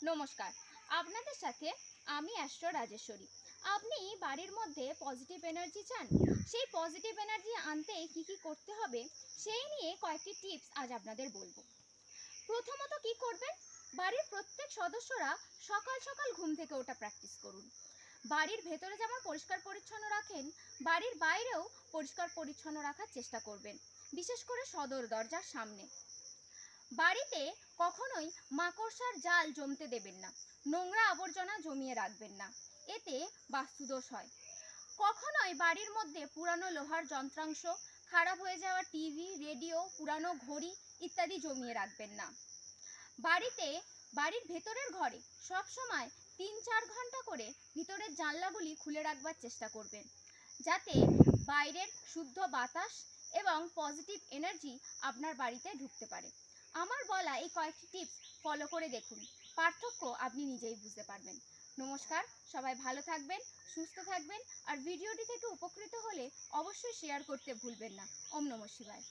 নমস্কার, আপনাদের সাথে আমি অ্যাস্ট্রো রাজেশ্বরী। আপনি বাড়ির মধ্যে পজিটিভ এনার্জি চান? সেই পজিটিভ এনার্জি আনতে কি কি করতে হবে সেই নিয়ে কয়েকটি টিপস আজ আপনাদের বলবো। প্রথমত কি করবেন? বাড়ির প্রত্যেক সদস্যরা সকাল সকাল ঘুম থেকে ওঠা প্র্যাকটিস করুন। বাড়ির ভেতরে যেমন পরিষ্কার পরিচ্ছন্ন রাখেন, বাড়ির বাইরেও পরিষ্কার পরিচ্ছন্ন রাখার চেষ্টা করবেন, বিশেষ করে সদর দরজার সামনে। বাড়িতে কখনোই মাকড়সার জাল জমতে দেবেন না, নোংরা আবর্জনা জমিয়ে রাখবেন না, এতে বাস্তুদোষ হয়। কখনোই বাড়ির মধ্যে পুরানো লোহার যন্ত্রাংশ, খারাপ হয়ে যাওয়া টিভি, রেডিও, পুরানো ঘড়ি ইত্যাদি জমিয়ে রাখবেন না। বাড়ির ভেতরের ঘরে সব সময় 3-4 ঘন্টা করে ভিতরের জানলাগুলি খুলে রাখবার চেষ্টা করবেন, যাতে বাইরের শুদ্ধ বাতাস এবং পজিটিভ এনার্জি আপনার বাড়িতে ঢুকতে পারে। আমার বলা এই কয়েকটি টিপস ফলো করে দেখুন, পার্থক্য আপনি নিজেই বুঝতে পারবেন। নমস্কার, সবাই ভালো থাকবেন, সুস্থ থাকবেন, আর ভিডিওটি থেকে উপকৃত হলে অবশ্যই শেয়ার করতে ভুলবেন না। ওম নমঃ শিবায়।